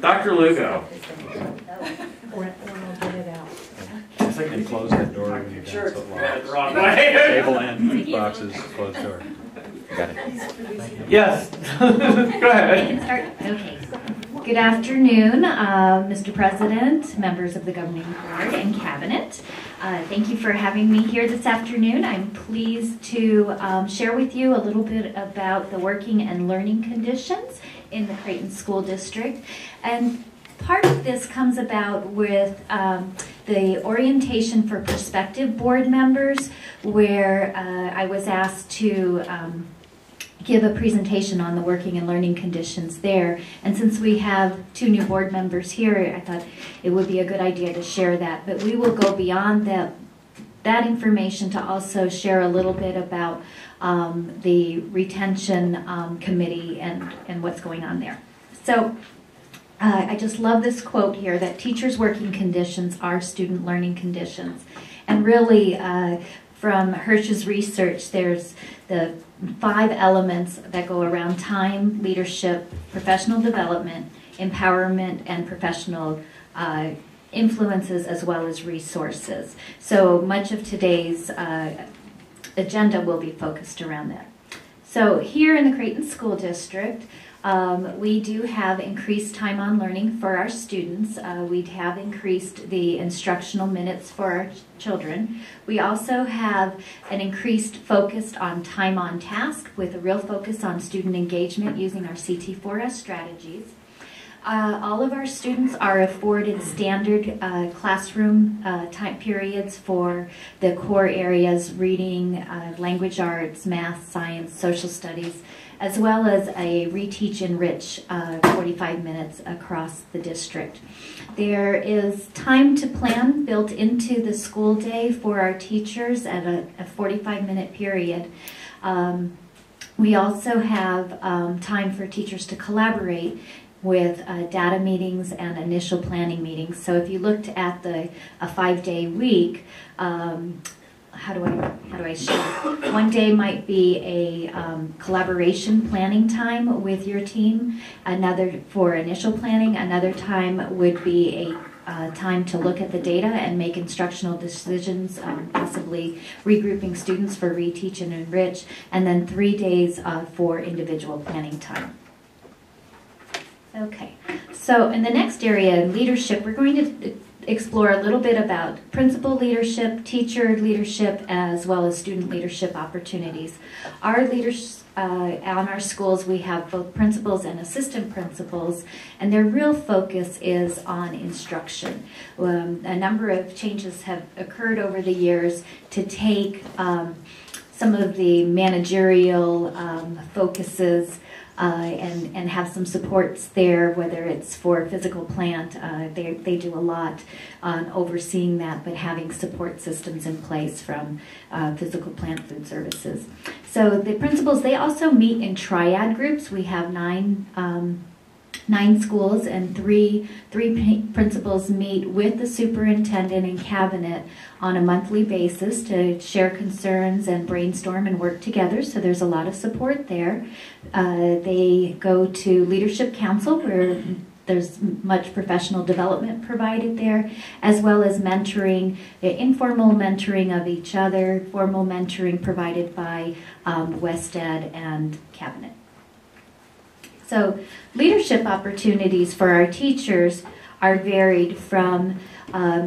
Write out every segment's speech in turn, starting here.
Dr. Lugo. I think they closed that door when you got Sure, so the long. wrong way. Table and boxes, closed door. Got it. Yes. Go ahead. Okay. Good afternoon, Mr. President, members of the Governing Board and Cabinet. Thank you for having me here this afternoon. I'm pleased to share with you a little bit about the working and learning conditions in the Creighton School District. And part of this comes about with the orientation for prospective board members, where I was asked to give a presentation on the working and learning conditions there. And since we have 2 new board members here, I thought it would be a good idea to share that. But we will go beyond that information to also share a little bit about the retention committee and what's going on there. So I just love this quote here, that teachers' working conditions are student learning conditions. And really, from Hirsch's research, there's the 5 elements that go around: time, leadership, professional development, empowerment, and professional influences, as well as resources. So much of today's agenda will be focused around that. So here in the Creighton School District, we do have increased time on learning for our students. We have increased the instructional minutes for our children. We also have an increased focus on time on task, with a real focus on student engagement using our CT4S strategies. All of our students are afforded standard classroom time periods for the core areas: reading, language arts, math, science, social studies, as well as a reteach enrich 45 minutes across the district. There is time to plan built into the school day for our teachers at a 45-minute period. We also have time for teachers to collaborate with data meetings and initial planning meetings. So if you looked at a 5-day week, how do I show? One day might be a collaboration planning time with your team, another for initial planning, another time would be a time to look at the data and make instructional decisions, possibly regrouping students for reteach and enrich, and then 3 days for individual planning time. Okay, so in the next area, leadership, we're going to explore a little bit about principal leadership, teacher leadership, as well as student leadership opportunities. Our leaders on our schools, we have both principals and assistant principals, and their real focus is on instruction. A number of changes have occurred over the years to take some of the managerial focuses and have some supports there, whether it's for physical plant. They do a lot on overseeing that, but having support systems in place from physical plant food services. So the principals, they also meet in triad groups. We have 9 schools, and three principals meet with the superintendent and cabinet on a monthly basis to share concerns and brainstorm and work together. So there's a lot of support there. They go to Leadership Council, where there's much professional development provided there, as well as mentoring, informal mentoring of each other, formal mentoring provided by WestEd and Cabinet. So leadership opportunities for our teachers are varied from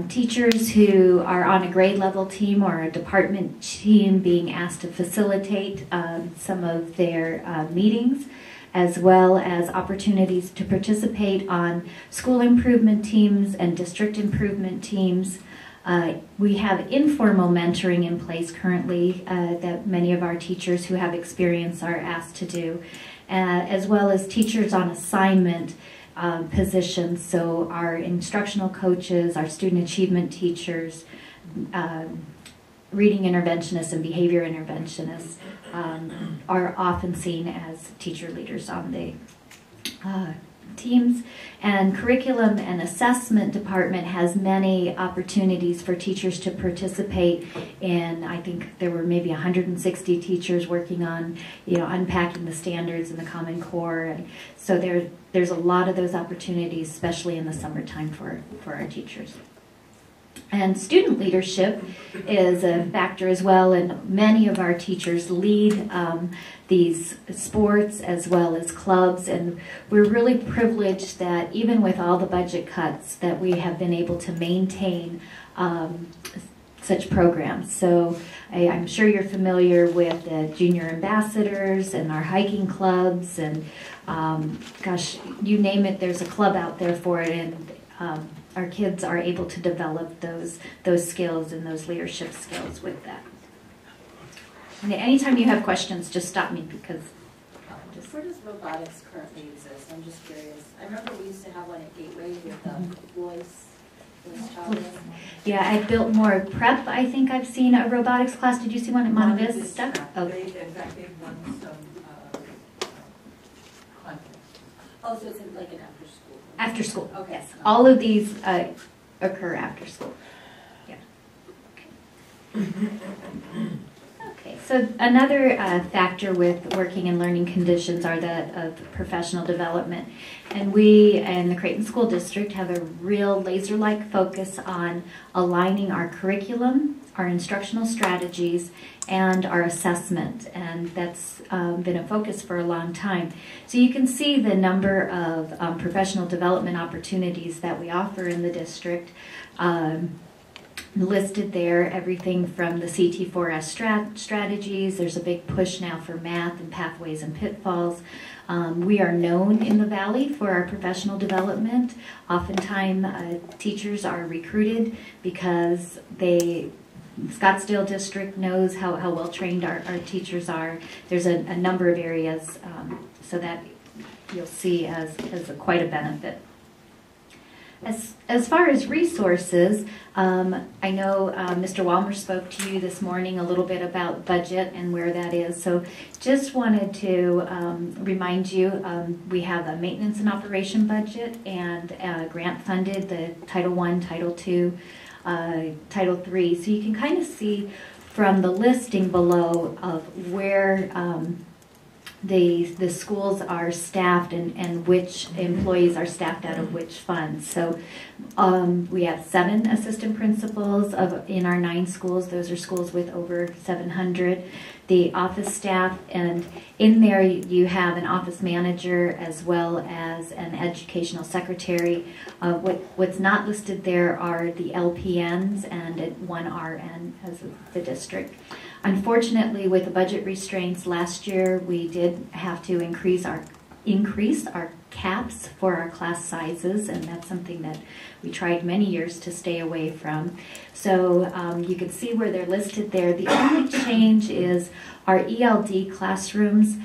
teachers who are on a grade level team or a department team being asked to facilitate some of their meetings, as well as opportunities to participate on school improvement teams and district improvement teams. We have informal mentoring in place currently that many of our teachers who have experience are asked to do, as well as teachers on assignment positions. So our instructional coaches, our student achievement teachers, reading interventionists and behavior interventionists are often seen as teacher leaders on the teams. And curriculum and assessment department has many opportunities for teachers to participate in. I think there were maybe 160 teachers working on, unpacking the standards and the Common Core. And so there's a lot of those opportunities, especially in the summertime for our teachers. And student leadership is a factor as well, and many of our teachers lead these sports as well as clubs, and we're really privileged that even with all the budget cuts that we have been able to maintain such programs. So I'm sure you're familiar with the junior ambassadors and our hiking clubs, and gosh, you name it, there's a club out there for it, and our kids are able to develop those skills and those leadership skills with that. And anytime you have questions, just stop me because. Where does robotics currently exist? I'm just curious. I remember we used to have one at Gateway with voice Chavez. Yeah, I built more prep. I think I've seen a robotics class. Did you see one at Monte Vista? Oh. They, in fact, they've done some content. Oh, so it's like an after school. After school. Okay. Yes. All of these occur after school. Yeah. Okay. So another factor with working in learning conditions are that of professional development. And we and the Creighton School District have a real laser-like focus on aligning our curriculum, our instructional strategies, and our assessment. And that's been a focus for a long time. So you can see the number of professional development opportunities that we offer in the district. Listed there, everything from the CT4S strategies. There's a big push now for math and pathways and pitfalls. We are known in the Valley for our professional development. Oftentimes, teachers are recruited because Scottsdale District knows how well trained our teachers are. There's a number of areas so that you'll see as quite a benefit. As far as resources, I know Mr. Walmer spoke to you this morning a little bit about budget and where that is. So just wanted to remind you, we have a maintenance and operation budget and grant funded, the Title I, Title II, Title III. So you can kind of see from the listing below of where the schools are staffed and which employees are staffed out of which funds. So we have 7 assistant principals in our 9 schools. Those are schools with over 700. The office staff, and in there you have an office manager as well as an educational secretary. What's not listed there are the LPNs and 1 RN as of the district. Unfortunately, with the budget restraints last year, we did have to increase our caps for our class sizes, and that's something that we tried many years to stay away from. So you can see where they're listed there. The only change is our ELD classrooms.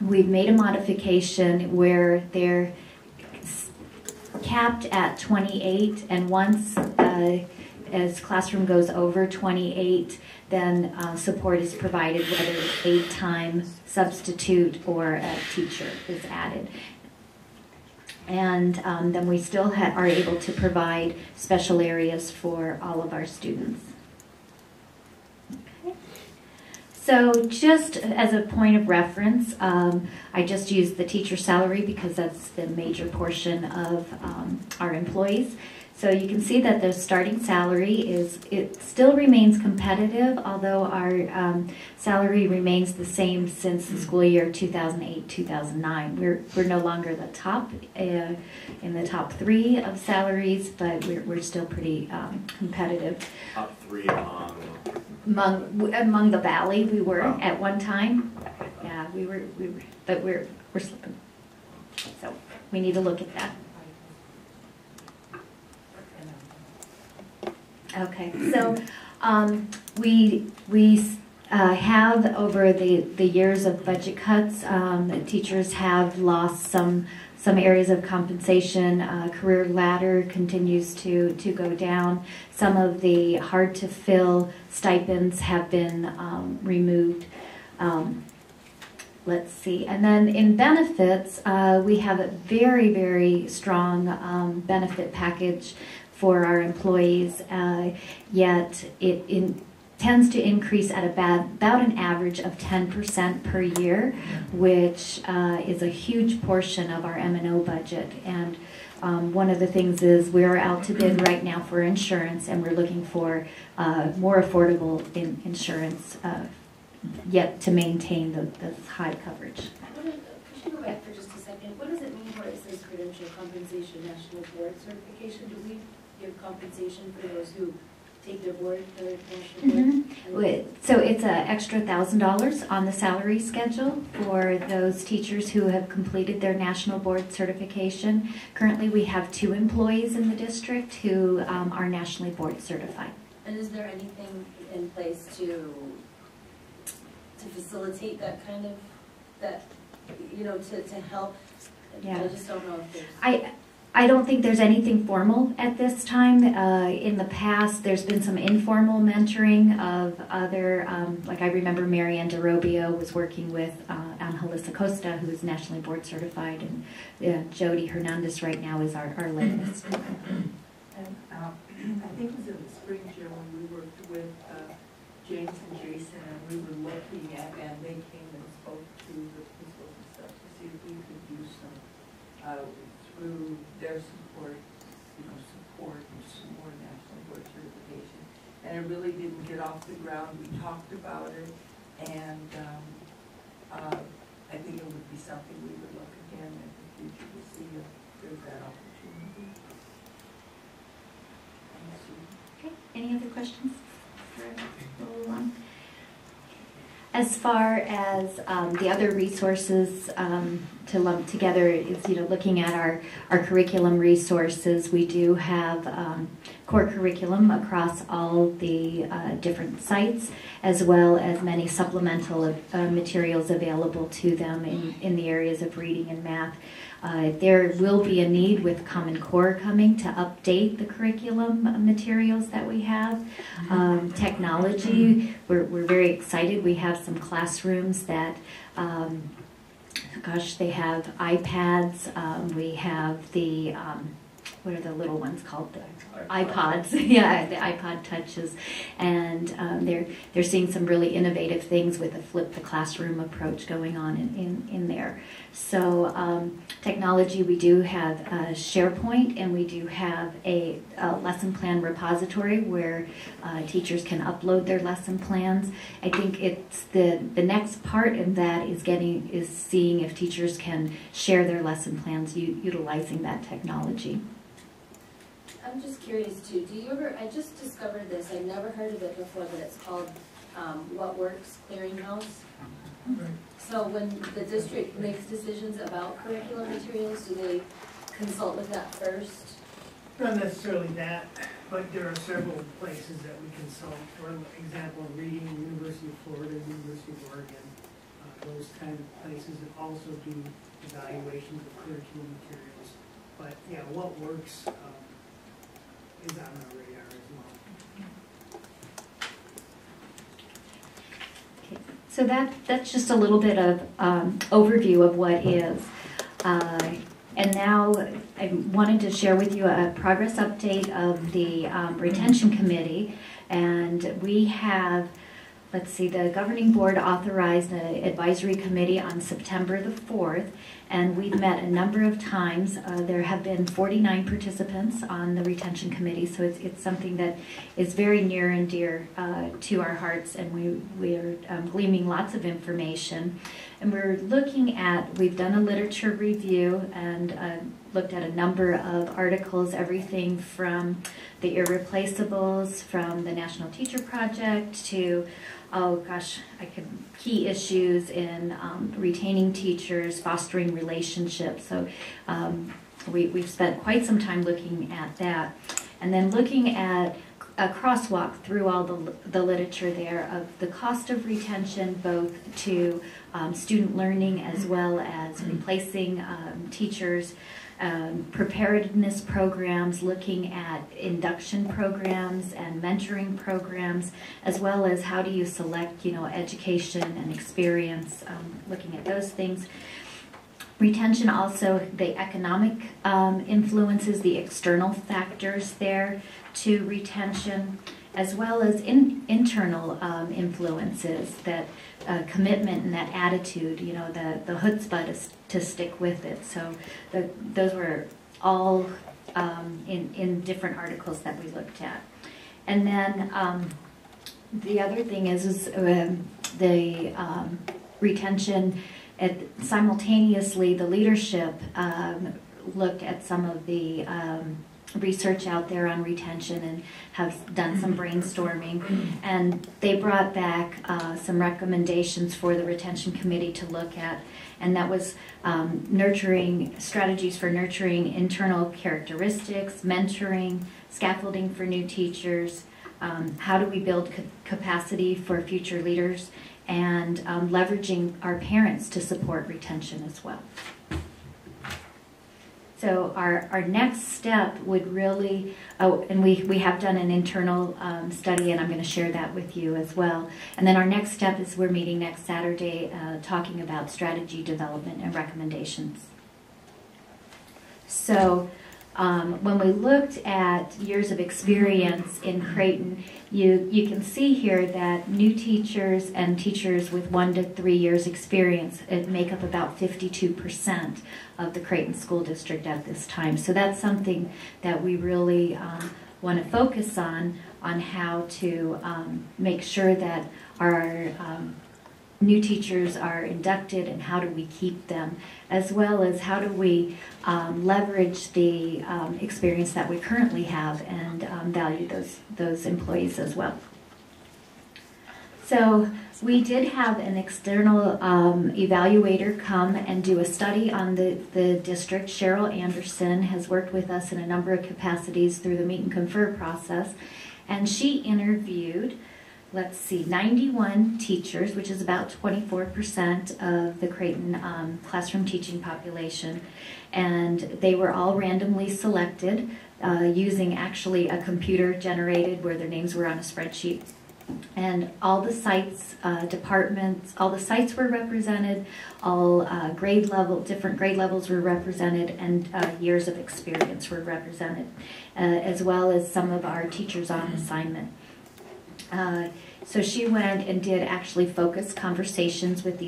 We've made a modification where they're capped at 28, and once as classroom goes over 28, then support is provided, whether aid time, substitute, or a teacher is added. And then we still are able to provide special areas for all of our students. Okay. So just as a point of reference, I just used the teacher salary because that's the major portion of our employees. So you can see that the starting salary it still remains competitive, although our salary remains the same since the school year 2008-2009. We're no longer the top in the top 3 of salaries, but we're still pretty competitive. Top 3 among the Valley, we were at one time. Yeah, we were, but we're slipping. So we need to look at that. Okay, so we have over the years of budget cuts, teachers have lost some areas of compensation. Career ladder continues to go down. Some of the hard to fill stipends have been removed. let's see. And then in benefits, we have a very, very strong benefit package for our employees, yet it tends to increase at about an average of 10% per year, which is a huge portion of our M&O budget. And one of the things is we're out to bid right now for insurance, and we're looking for more affordable insurance, yet to maintain the high coverage. Could you go back for just a second? What does it mean where it says credential compensation, national board certification? Do we give compensation for those who take their board, their national board? So it's an extra $1,000 on the salary schedule for those teachers who have completed their national board certification. Currently, we have 2 employees in the district who are nationally board certified. And is there anything in place to facilitate that kind of, to help? Yeah. I just don't know if there's... I don't think there's anything formal at this time. In the past, there's been some informal mentoring of other, like I remember Marianne DeRobio was working with Angeles Acosta, who is nationally board certified, and Jody Hernandez right now is our latest. And I think it was in the spring, Jim, when we worked with James and Jason, and we were looking at, and they came and spoke to the principals and stuff to see if we could use some through their support, support and some more national board certification. And it really didn't get off the ground. We talked about it, and I think it would be something we would look again in the future to see if there's that opportunity. Okay. Any other questions? As far as the other resources to lump together is, looking at our curriculum resources, we do have core curriculum across all the different sites, as well as many supplemental materials available to them in the areas of reading and math. There will be a need with Common Core coming to update the curriculum materials that we have. Technology, we're very excited. We have some classrooms that, they have iPads. We have the, what are the little ones called? The iPods. Yeah, the iPod touches. And they're seeing some really innovative things with the flip the classroom approach going on in there. So technology, we do have SharePoint, and we do have a lesson plan repository where teachers can upload their lesson plans. I think it's the next part of that is seeing if teachers can share their lesson plans utilizing that technology. I'm just curious too, I just discovered this, I've never heard of it before, but it's called What Works Clearinghouse. So when the district makes decisions about curriculum materials, do they consult with that first? Not necessarily that, but there are several places that we consult. For example, Reading, University of Florida, University of Oregon, those kind of places that also do evaluations of curriculum materials. But yeah, What Works is on our radar as well. Okay. So that's just a little bit of overview of what is. And now I wanted to share with you a progress update of the retention committee. And we have, let's see, the governing board authorized an advisory committee on September the 4th. And we've met a number of times. There have been 49 participants on the retention committee, so it's something that is very near and dear to our hearts, and we are gleaming lots of information. And we've done a literature review and looked at a number of articles, everything from the Irreplaceables, from the National Teacher Project to key issues in retaining teachers, fostering relationships. So we've spent quite some time looking at that. And then looking at a crosswalk through all the literature there of the cost of retention, both to student learning as well as replacing teachers. preparedness programs, looking at induction programs and mentoring programs, as well as how do you select, education and experience, looking at those things. Retention also, the economic influences, the external factors there to retention, as well as internal influences, that commitment and that attitude, the chutzpah to stick with it. So those were all in different articles that we looked at. And then the other thing is the retention. Simultaneously, the leadership looked at some of the research out there on retention and have done some brainstorming, and they brought back some recommendations for the retention committee to look at, and that was strategies for nurturing internal characteristics, mentoring, scaffolding for new teachers, how do we build capacity for future leaders, and leveraging our parents to support retention as well. So our next step would really, and we have done an internal study, and I'm going to share that with you as well. And then our next step is we're meeting next Saturday talking about strategy development and recommendations. So when we looked at years of experience in Creighton, you can see here that new teachers and teachers with 1 to 3 years experience make up about 52% of the Creighton School District at this time. So that's something that we really want to focus on how to make sure that our new teachers are inducted, and how do we keep them, as well as how do we leverage the experience that we currently have and value those employees as well. So we did have an external evaluator come and do a study on the district. Cheryl Anderson has worked with us in a number of capacities through the meet and confer process, and she interviewed 91 teachers, which is about 24% of the Creighton classroom teaching population, and they were all randomly selected using actually a computer generated where their names were on a spreadsheet. And all the sites, departments, all the sites were represented, all different grade levels were represented, and years of experience were represented, as well as some of our teachers on assignment. So she went and did actually focused conversations with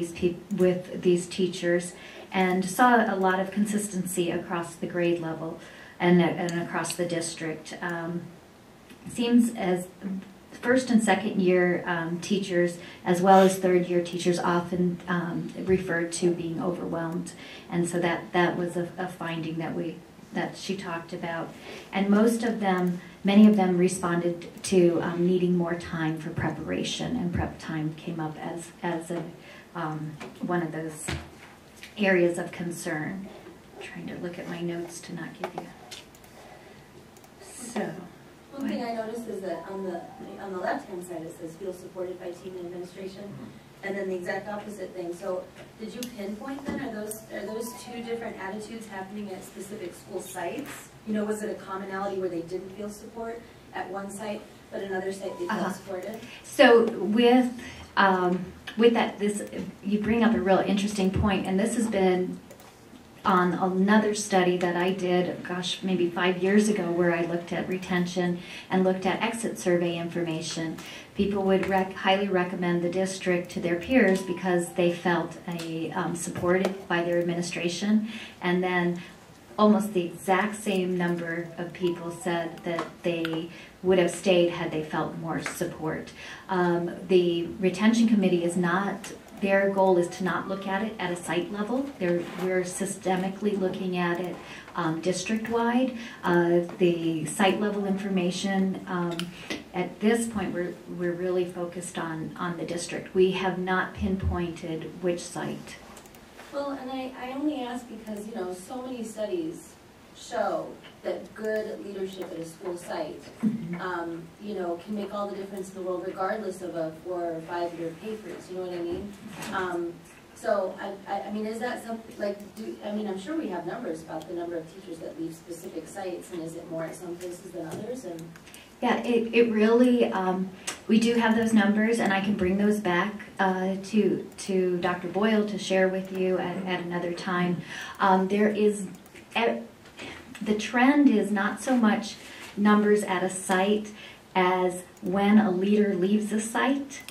these teachers, and saw a lot of consistency across the grade level and across the district. Seems as first and second year teachers, as well as third year teachers, often referred to being overwhelmed, and so that was a finding that she talked about. And many of them responded to needing more time for preparation, and prep time came up as one of those areas of concern. I'm trying to look at my notes to not give you. So. One thing I noticed is that on the left-hand side it says feel supported by team and administration, and then the exact opposite thing. So did you pinpoint then? Are those two different attitudes happening at specific school sites? Was it a commonality where they didn't feel support at one site, but another site they felt supported? So with that, you bring up a real interesting point, and this has been on another study that I did, maybe 5 years ago, where I looked at retention and looked at exit survey information. People would highly recommend the district to their peers because they felt supported by their administration, and then almost the exact same number of people said that they would have stayed had they felt more support. The retention committee is not, their goal is to not look at it at a site level. We're systemically looking at it district-wide. The site level information, at this point, we're really focused on the district. We have not pinpointed which site. Well, and I only ask because, so many studies show that good leadership at a school site, can make all the difference in the world regardless of a 4 or 5 year pay freeze, you know what I mean? So, I mean, is that something, like, I mean, I'm sure we have numbers about the number of teachers that leave specific sites, and is it more at some places than others, and? Yeah, it really, we do have those numbers, and I can bring those back to Dr. Boyle to share with you at another time. The trend is not so much numbers at a site as when a leader leaves a site,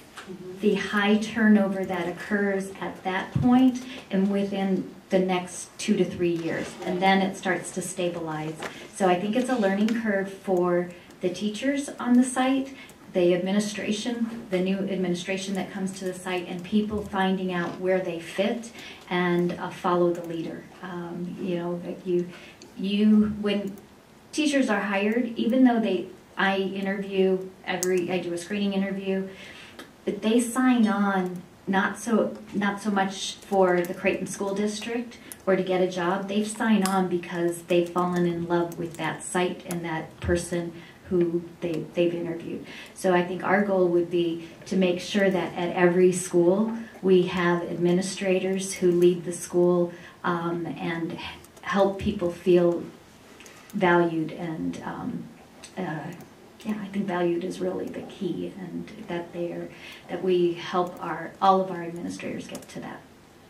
the high turnover that occurs at that point and within the next 2 to 3 years, and then it starts to stabilize. So I think it's a learning curve for the teachers on the site, the administration, the new administration that comes to the site, and people finding out where they fit and follow the leader. You know, that when teachers are hired, even though I do a screening interview, but they sign on not so much for the Creighton School District or to get a job. They sign on because they've fallen in love with that site and that person who they've interviewed. So I think our goal would be to make sure that at every school we have administrators who lead the school and help people feel valued, and yeah, I think valued is really the key, and that we help all of our administrators get to that.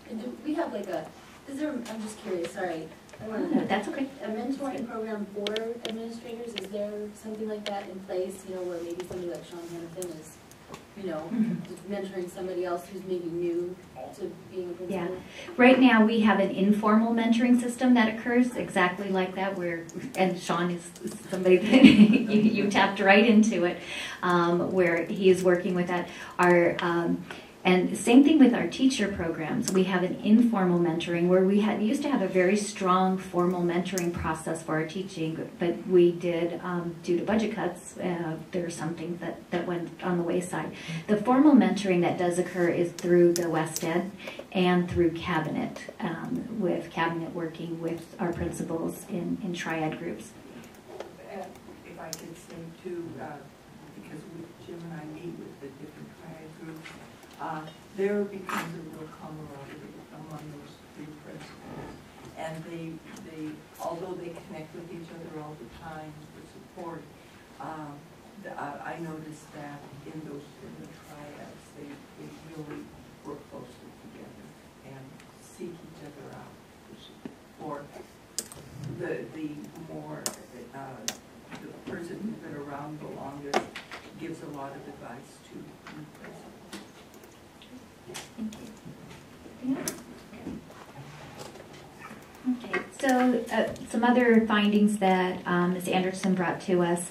And do we have like I'm just curious, sorry. No, that's okay. A mentoring program for administrators, is there something like that in place, you know, where maybe somebody like Sean Hannafin is, you know, just mentoring somebody else who's maybe new to being a principal? Yeah. Right now we have an informal mentoring system that occurs exactly like that, and Sean is somebody that you tapped right into it, where he is working with that. And same thing with our teacher programs. We have an informal mentoring where we used to have a very strong formal mentoring process for our teaching, but we did, due to budget cuts, there were some things that went on the wayside. The formal mentoring that does occur is through the West Ed and through Cabinet, with Cabinet working with our principals in triad groups. If I could say too, because Jim and I meet with the different triad groups, there becomes a real camaraderie among those three principals, and they although they connect with each other all the time for support, I noticed that in the triads they really work closely together and seek each other out for the more the person who's been around the longest gives a lot of advice to new principals. Thank you. Okay, so some other findings that Ms. Anderson brought to us,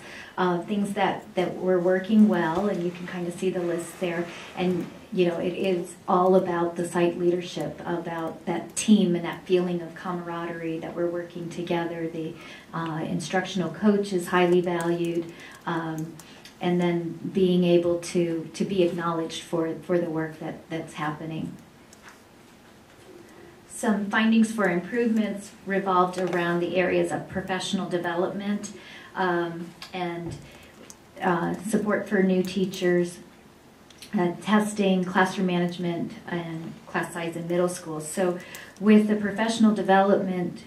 things that were working well, and you can kind of see the list there. And you know, it is all about the site leadership, about that team and that feeling of camaraderie that we're working together. The instructional coach is highly valued. And then being able to be acknowledged for the work that's happening. Some findings for improvements revolved around the areas of professional development and support for new teachers, testing, classroom management, and class size in middle school. So with the professional development,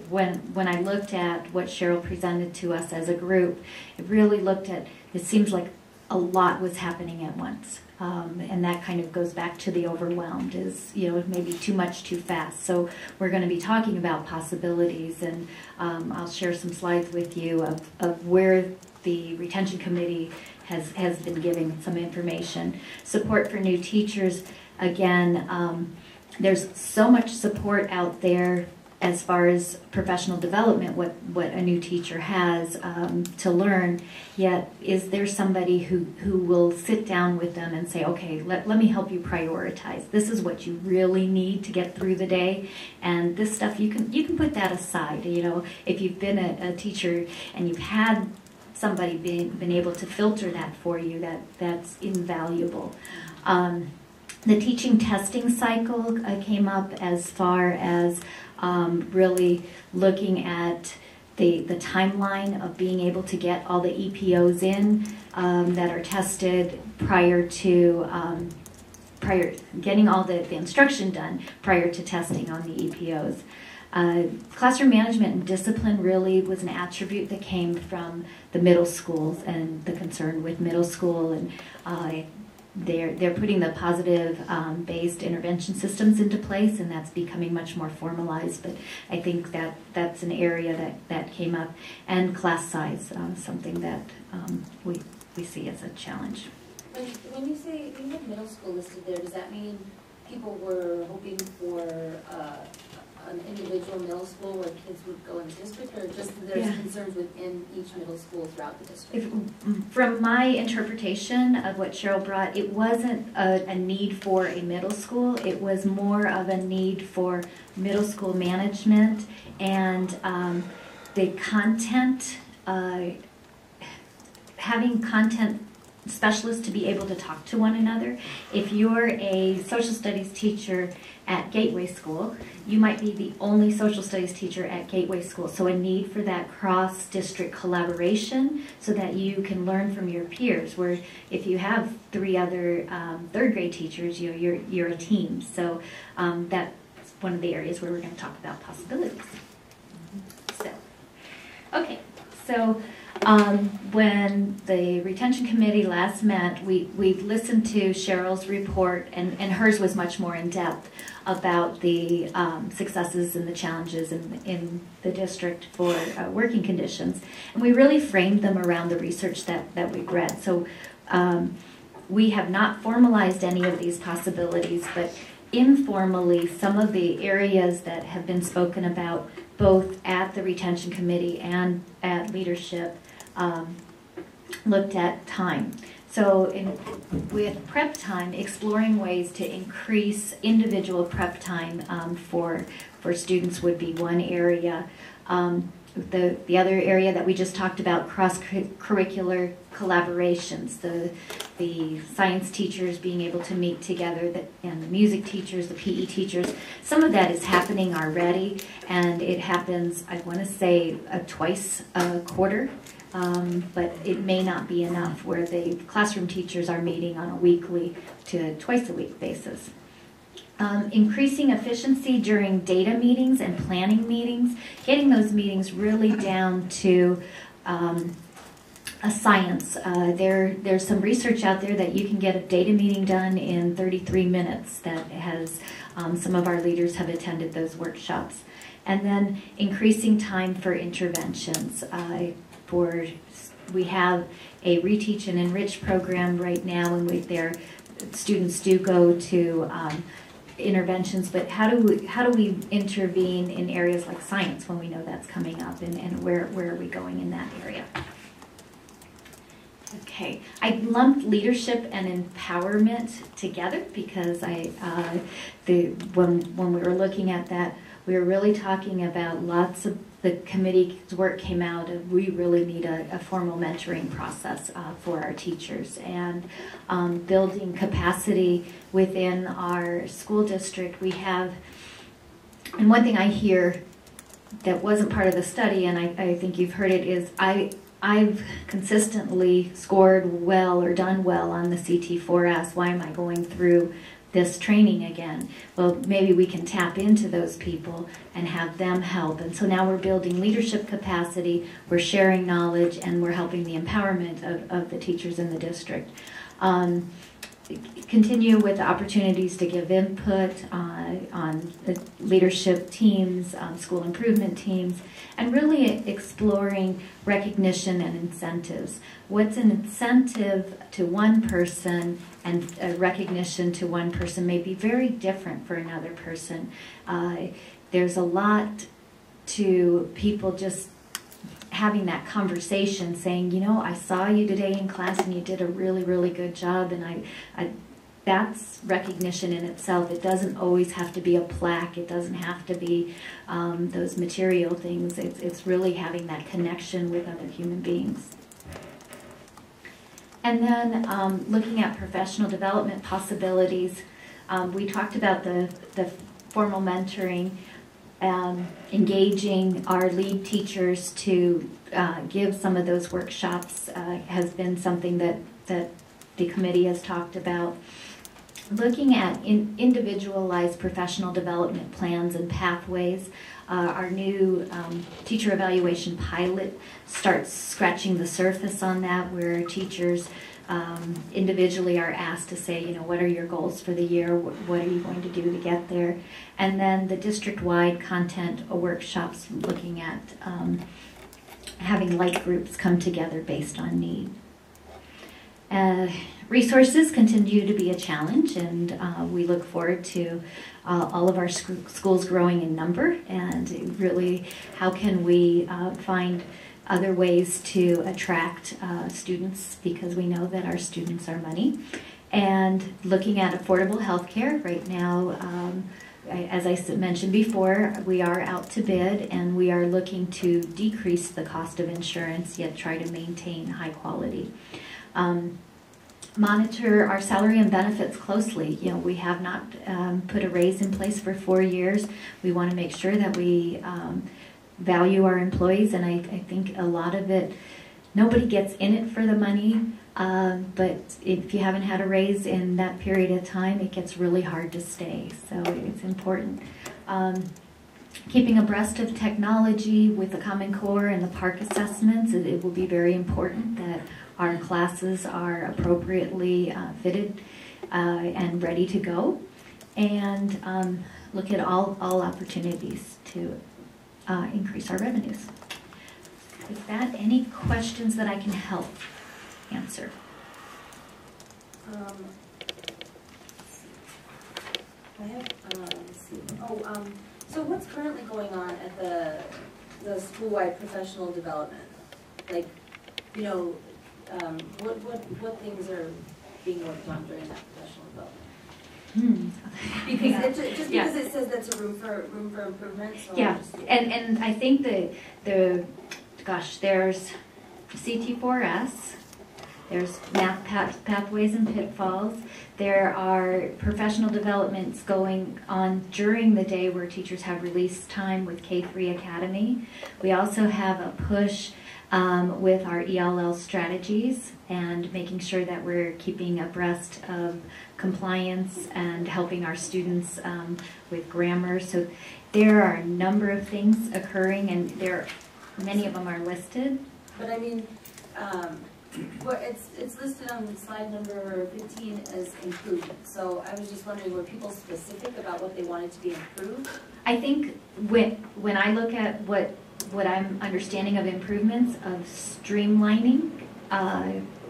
when I looked at what Cheryl presented to us as a group, it really looked at, it seems like a lot was happening at once. And that kind of goes back to the overwhelmed, is, you know, maybe too much too fast. So we're going to be talking about possibilities, and I'll share some slides with you of where the retention committee has been giving some information. Support for new teachers, again, there's so much support out there as far as professional development, what a new teacher has to learn, yet is there somebody who will sit down with them and say, okay, let me help you prioritize. This is what you really need to get through the day, and this stuff you can put that aside. You know, if you've been a teacher and you've had somebody been able to filter that for you, that's invaluable. The teaching testing cycle came up as far as really looking at the timeline of being able to get all the EPOs in that are tested prior to getting all the instruction done prior to testing on the EPOs. Classroom management and discipline really was an attribute that came from the middle schools and the concern with middle school, and they're putting the positive based intervention systems into place, and that's becoming much more formalized. But I think that's an area that came up, and class size, something that we see as a challenge. When you say you have middle school listed there, does that mean people were hoping for an individual middle school where kids would go in the district, or just that there's concerns within each middle school throughout the district? From my interpretation of what Cheryl brought, it wasn't a need for a middle school. It was more of a need for middle school management and the content, having content specialists to be able to talk to one another. If you're a social studies teacher at Gateway School, you might be the only social studies teacher at Gateway School. So a need for that cross-district collaboration so that you can learn from your peers. Where if you have 3 other third grade teachers, you're a team. So that's one of the areas where we're going to talk about possibilities. So, okay, so. When the retention committee last met, we listened to Cheryl's report, and hers was much more in depth about the successes and the challenges in the district for working conditions. And we really framed them around the research that we've read. So we have not formalized any of these possibilities, but informally, some of the areas that have been spoken about both at the retention committee and at leadership looked at time. So with prep time, exploring ways to increase individual prep time for students would be one area. The other area that we just talked about, cross-curricular collaborations, the science teachers being able to meet together, and the music teachers, the PE teachers. Some of that is happening already, and it happens, I want to say, twice a quarter. But it may not be enough where the classroom teachers are meeting on a weekly to twice a week basis. Increasing efficiency during data meetings and planning meetings, getting those meetings really down to a science. There's some research out there that you can get a data meeting done in 33 minutes that has, some of our leaders have attended those workshops. And then increasing time for interventions. We have a Reteach and Enrich program right now, and their students do go to interventions. But how do we intervene in areas like science when we know that's coming up, and where are we going in that area? Okay, I lumped leadership and empowerment together because when we were looking at that, we were really talking about lots of the committee's work came out of we really need a formal mentoring process for our teachers, and building capacity within our school district. We have, and one thing I hear that wasn't part of the study, and I think you've heard it, is I've consistently scored well or done well on the CT4S. Why am I going through this training again? Well, maybe we can tap into those people and have them help. And so now we're building leadership capacity, we're sharing knowledge, and we're helping the empowerment of the teachers in the district. Continue with the opportunities to give input on the leadership teams, school improvement teams, and really exploring recognition and incentives. What's an incentive to one person and a recognition to one person may be very different for another person. There's a lot to people just having that conversation, saying, you know, I saw you today in class and you did a really, really good job, and that's recognition in itself. It doesn't always have to be a plaque. It doesn't have to be those material things. It's really having that connection with other human beings. And then looking at professional development possibilities, we talked about the formal mentoring, engaging our lead teachers to give some of those workshops has been something that the committee has talked about. looking at individualized professional development plans and pathways. Our new teacher evaluation pilot starts scratching the surface on that, where teachers individually are asked to say, what are your goals for the year? What are you going to do to get there? And then the district-wide content workshops looking at having light groups come together based on need. Resources continue to be a challenge, and we look forward to all of our schools growing in number, and really how can we find other ways to attract students, because we know that our students are money. And looking at affordable health care right now, as I mentioned before, we are out to bid, and we are looking to decrease the cost of insurance, yet try to maintain high quality. Monitor our salary and benefits closely. We have not put a raise in place for 4 years. We want to make sure that we value our employees, and I think a lot of it, nobody gets in it for the money, but if you haven't had a raise in that period of time, it gets really hard to stay. So it's important. Keeping abreast of technology with the Common Core and the PARCC assessments, it will be very important that our classes are appropriately fitted and ready to go, and look at all opportunities to increase our revenues. With that, any questions that I can help answer? I have, let's see. So what's currently going on at the school-wide professional development? Like, what things are being worked on during that professional development? Because because it says that's a room for improvement. So yeah, and I think there's CT4S, there's math pathways and pitfalls. There are professional developments going on during the day where teachers have release time with K3 Academy. We also have a push with our ELL strategies and making sure that we're keeping abreast of compliance and helping our students with grammar. So there are a number of things occurring, and many of them are listed. But I mean, it's listed on slide number 15 as improvement. So I was just wondering, were people specific about what they wanted to be improved? I think when I look at what I'm understanding of improvements of streamlining,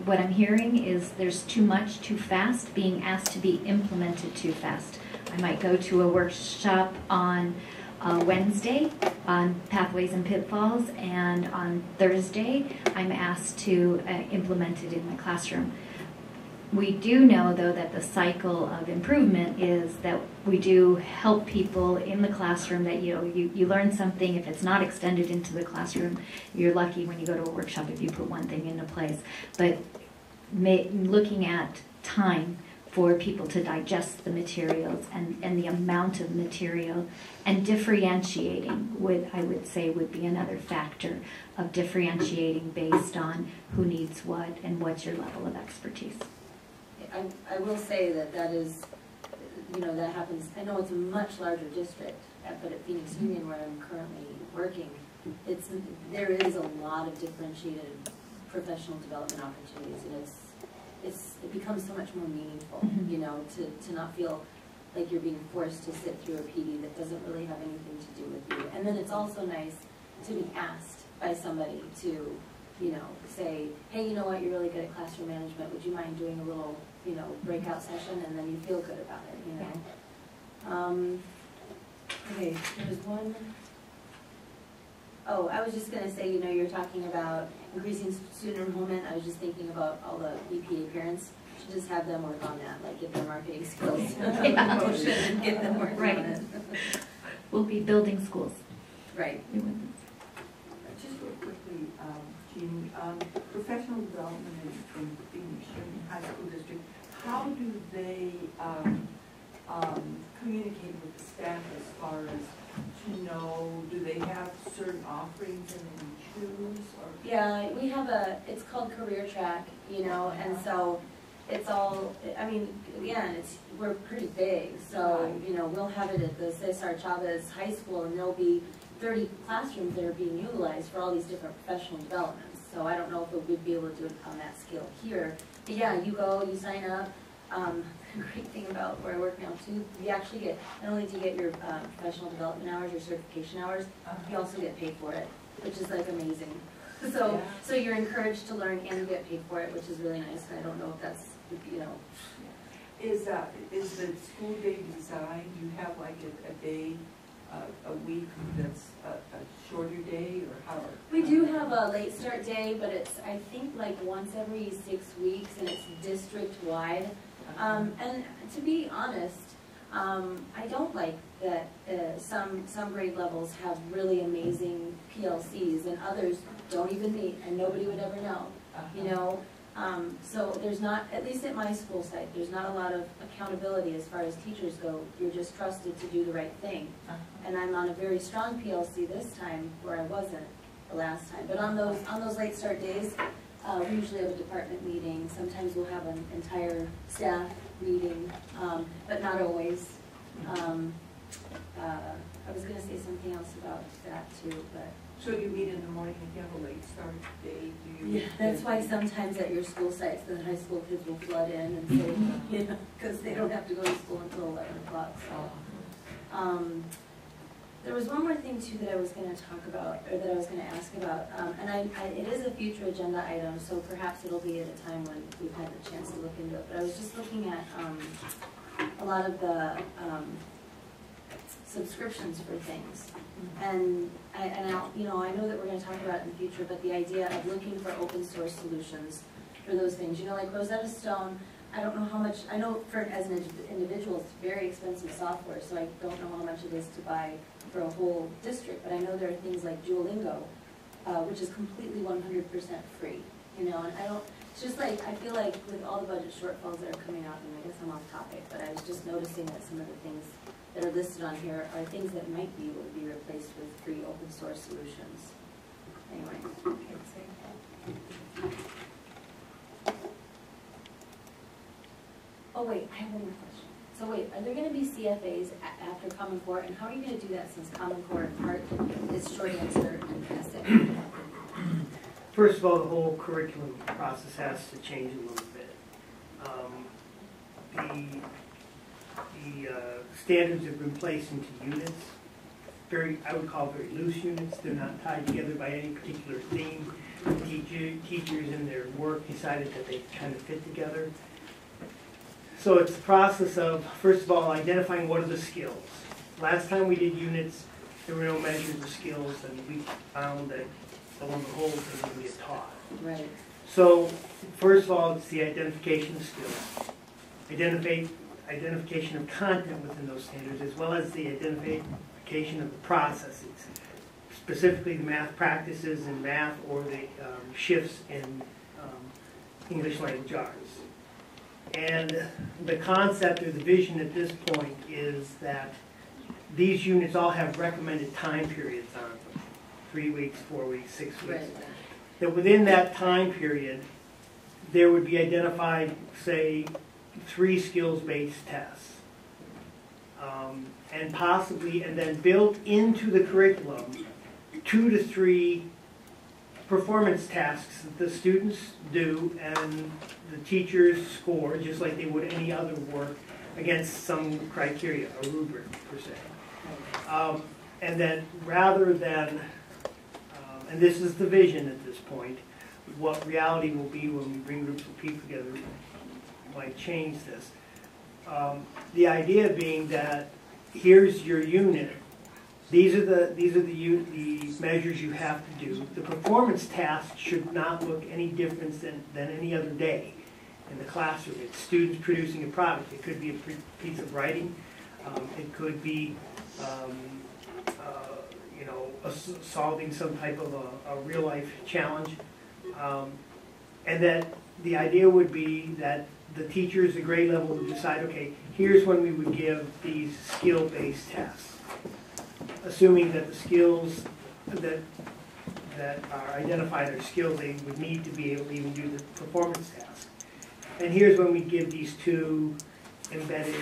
what I'm hearing is there's too much too fast being asked to be implemented too fast. I might go to a workshop on Wednesday on pathways and pitfalls, and on Thursday I'm asked to implement it in my classroom. We do know, though, that the cycle of improvement is that we do help people in the classroom, that you learn something. If it's not extended into the classroom, you're lucky when you go to a workshop if you put one thing into place. But looking at time for people to digest the materials and the amount of material, and differentiating I would say would be another factor of differentiating based on who needs what and what's your level of expertise. I will say that is, that happens. I know it's a much larger district, but at Phoenix Union, where I'm currently working, there is a lot of differentiated professional development opportunities, and it becomes so much more meaningful, to not feel like you're being forced to sit through a PD that doesn't really have anything to do with you. And then it's also nice to be asked by somebody to, say, hey, you know what, you're really good at classroom management. Would you mind doing a little, breakout session? And then you feel good about it, Okay, there was one. Oh, I was just going to say, you're talking about increasing student enrollment. I was just thinking about all the EPA parents. Should just have them work on that, like get their marketing skills and get them working on it. We'll be building schools. Right. Just real quickly, Jean, professional development in Phoenix Union High School District, how do they communicate with the staff as far as to know, do they have certain offerings and then you choose? Or? Yeah, we have it's called Career Track, and so it's all, I mean, again, we're pretty big, so, you know, we'll have it at the Cesar Chavez High School, and there'll be 30 classrooms that are being utilized for all these different professional developments. So I don't know if we'd be able to do it on that scale here. But yeah, you go, you sign up. The great thing about where I work now too, you actually get, not only do you get your professional development hours, your certification hours, you also get paid for it, which is like amazing. So, so you're encouraged to learn and you get paid for it, which is really nice. And I don't know if that's, you know. Is the school day designed, you have like a day, a week that's a shorter day, or how? We do have a late start day, but it's, I think, like once every 6 weeks, and it's district-wide. And to be honest, I don't like that some grade levels have really amazing PLCs and others don't even meet, and nobody would ever know, you know? So there's not, at least at my school site, there's not a lot of accountability as far as teachers go. You're just trusted to do the right thing. And I'm on a very strong PLC this time where I wasn't the last time. But on those late start days, we usually have a department meeting. Sometimes we'll have an entire staff meeting, but not always. I was going to say something else about that too, but. So you meet in the morning if you have a late start day, do you? Yeah, that's why sometimes at your school sites, the high school kids will flood in and say, you know, because they don't have to go to school until 11 o'clock, so. There was one more thing too that I was going to talk about, or that I was going to ask about, and it is a future agenda item, so perhaps it'll be at a time when we've had the chance to look into it, but I was just looking at a lot of the subscriptions for things. And I'll, you know, I know that we're going to talk about it in the future, but the idea of looking for open source solutions for those things. You know, like Rosetta Stone, I don't know how much, I know for as an individual it's very expensive software, so I don't know how much it is to buy for a whole district, but I know there are things like Duolingo, which is completely 100% free, you know, and I don't, it's just like, I feel like with all the budget shortfalls that are coming out, and I guess I'm off topic, but I was just noticing that some of the things that are listed on here are things that might be able to be replaced with free open source solutions. Anyway, I'd say that. Oh wait, I have one more question. So wait, are there going to be CFAs after Common Core, and how are you going to do that since Common Core in part is short answer and essay? First of all, the whole curriculum process has to change a little bit. The standards have been placed into units, I would call very loose units. They're not tied together by any particular theme. Teachers in their work decided that they kind of fit together. So it's the process of, first of all, identifying what are the skills. Last time we did units, there were no measures of skills, and we found that lo and behold, they didn't get taught. Right. So first of all, it's the identification of skills. Identification of content within those standards, as well as the identification of the processes, specifically the math practices in math or the shifts in English language arts. And the concept or the vision at this point is that these units all have recommended time periods on them, 3 weeks, 4 weeks, 6 weeks. Right. That within that time period, there would be identified, say, 3 skills-based tests. And possibly, and then built into the curriculum, 2 to 3 performance tasks that the students do and the teachers score, just like they would any other work, against some criteria, a rubric, per se. And then rather than, and this is the vision at this point, what reality will be when we bring groups of people together might change this. The idea being that here's your unit. These are the measures you have to do. The performance task should not look any different than any other day in the classroom. It's students producing a product. It could be a piece of writing. It could be you know, solving some type of a real life challenge. And that the idea would be that the teachers, the grade level, would decide, okay, here's when we would give these skill-based tests, assuming that the skills that are identified are skills they would need to be able to even do the performance task. And here's when we give these two embedded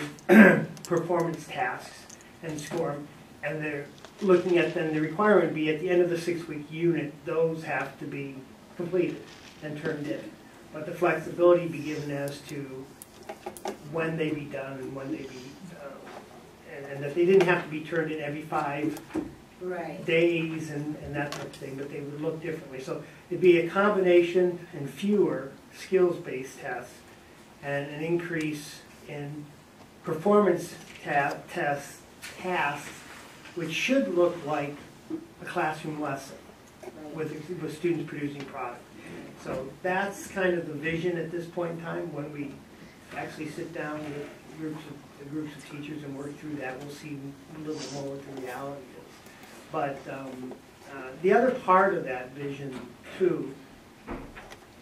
performance tasks and score them. And they're looking at them, the requirement would be at the end of the 6-week unit, those have to be completed and turned in. But the flexibility be given as to when they be done and when they be, and that they didn't have to be turned in every 5 Right. days and that type of thing, but they would look differently. So it'd be a combination and fewer skills-based tests and an increase in performance tasks, which should look like a classroom lesson Right. with students producing product. So that's kind of the vision at this point in time. When we actually sit down with groups of teachers and work through that, we'll see a little bit more what the reality is. But the other part of that vision too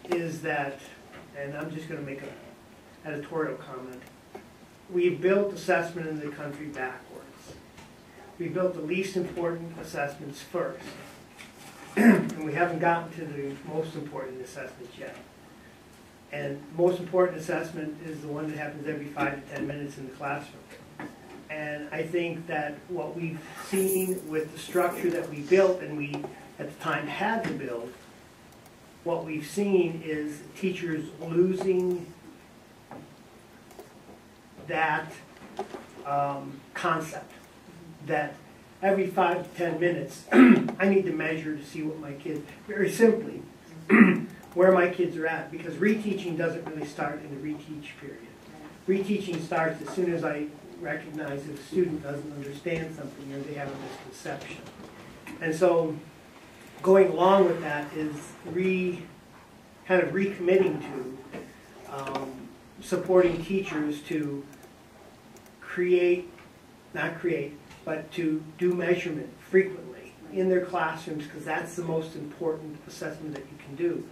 is that, and I'm just going to make an editorial comment, we've built assessment in the country backwards. We built the least important assessments first. And we haven't gotten to the most important assessments yet. And most important assessment is the one that happens every 5 to 10 minutes in the classroom. And I think that what we've seen with the structure that we built, and we at the time had to build, what we've seen is teachers losing that concept, that every 5 to 10 minutes, I need to measure to see what my kids, very simply, where my kids are at, because reteaching doesn't really start in the reteach period. Reteaching starts as soon as I recognize if a student doesn't understand something or they have a misconception. And so going along with that is kind of recommitting to supporting teachers to but to do measurement frequently in their classrooms, because that's the most important assessment that you can do.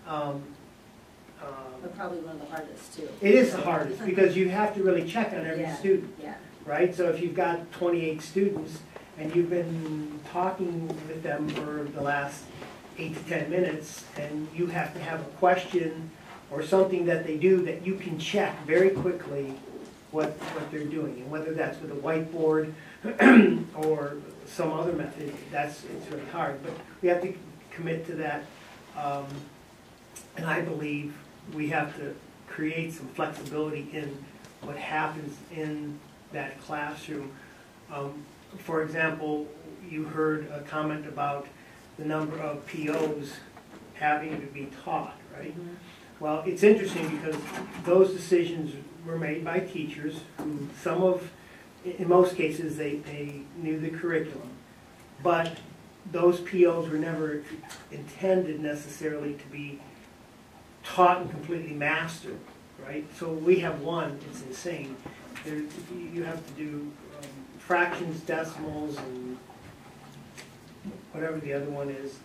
But probably one of the hardest too. It is the hardest because you have to really check on every student, Yeah. right? So if you've got 28 students and you've been talking with them for the last 8 to 10 minutes, and you have to have a question or something that they do that you can check very quickly what they're doing, and whether that's with a whiteboard or some other method, it's really hard. But we have to commit to that, and I believe we have to create some flexibility in what happens in that classroom. For example, you heard a comment about the number of POs having to be taught, right? Mm-hmm. Well, it's interesting because those decisions were made by teachers who, in most cases, they knew the curriculum, but those POs were never intended necessarily to be taught and completely mastered, right? So we have one, it's insane. You have to do fractions, decimals, and whatever the other one is,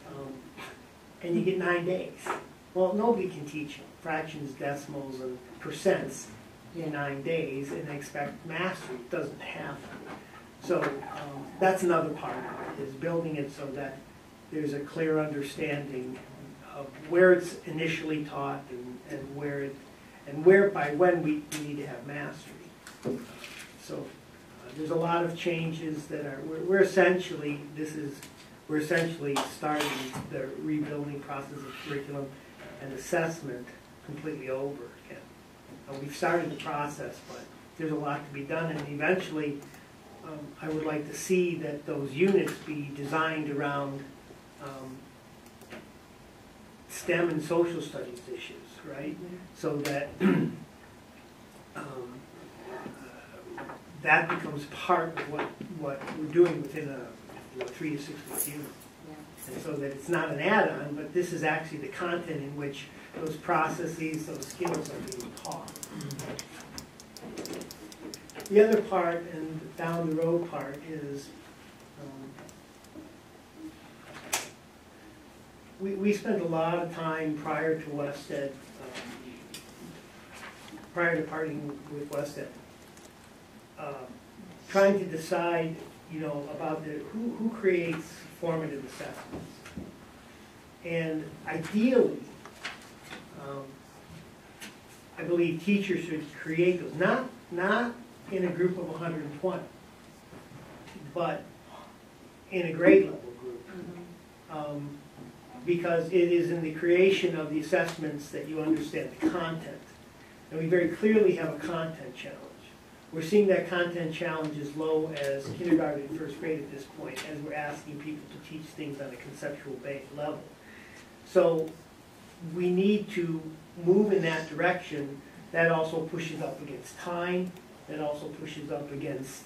and you get 9 days. Well, nobody can teach fractions, decimals, and percents in 9 days and expect mastery. It doesn't happen. So that's another part of it, is building it so that there's a clear understanding of where it's initially taught and where by when we need to have mastery. So there's a lot of changes that are we're essentially starting the rebuilding process of curriculum and assessment completely over again. We've started the process, but there's a lot to be done, and eventually I would like to see that those units be designed around STEM and social studies issues, right? So that that becomes part of what we're doing within a 3 to 6 week unit. Yeah. And so that it's not an add-on, but this is actually the content in which those processes, those skills are being taught. The other part, and down the road part, is we spent a lot of time prior to Wested, prior to parting with Wested, trying to decide, about who creates formative assessments. And ideally, I believe teachers should create those, not in a group of 120, but in a grade level group. Because it is in the creation of the assessments that you understand the content. And we very clearly have a content challenge. We're seeing that content challenge as low as kindergarten and first grade at this point, as we're asking people to teach things on a conceptual level. So we need to move in that direction. That also pushes up against time. That also pushes up against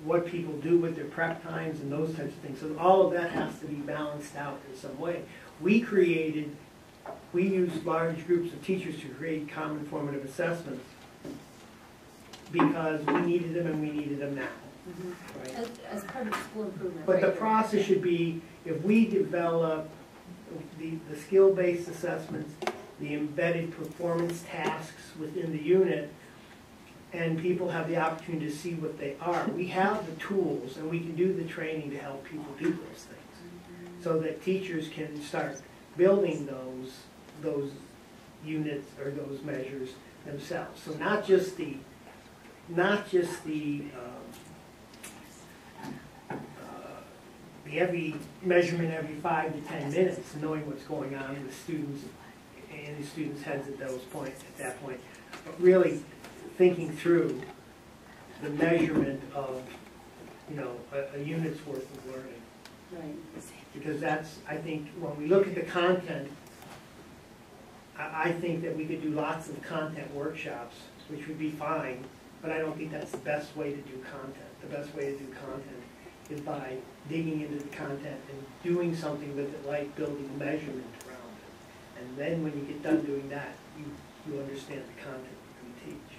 what people do with their prep times and those types of things. So all of that has to be balanced out in some way. We used large groups of teachers to create common formative assessments because we needed them and we needed them now. Right? As part of school improvement. But the right? process should be, if we develop the skill-based assessments, the embedded performance tasks within the unit, and people have the opportunity to see what they are. We have the tools and we can do the training to help people do those things so that teachers can start building those units or those measures themselves. So not just the every measurement every 5 to 10 minutes, knowing what's going on with students and the students' heads at that point, but really thinking through the measurement of, a unit's worth of learning. Right. Because that's, I think, when we look at the content, I think that we could do lots of content workshops, which would be fine, but I don't think that's the best way to do content. The best way to do content is by digging into the content and doing something with it, like building a measurement around it. And then when you get done doing that, you understand the content you teach.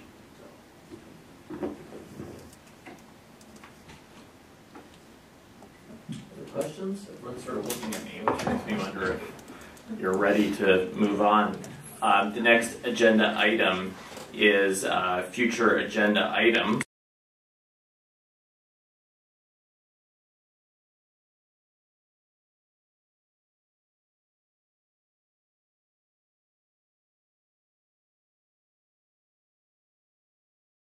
Other questions? Everyone's sort of looking at me, which makes me wonder if you're ready to move on. The next agenda item is future agenda items.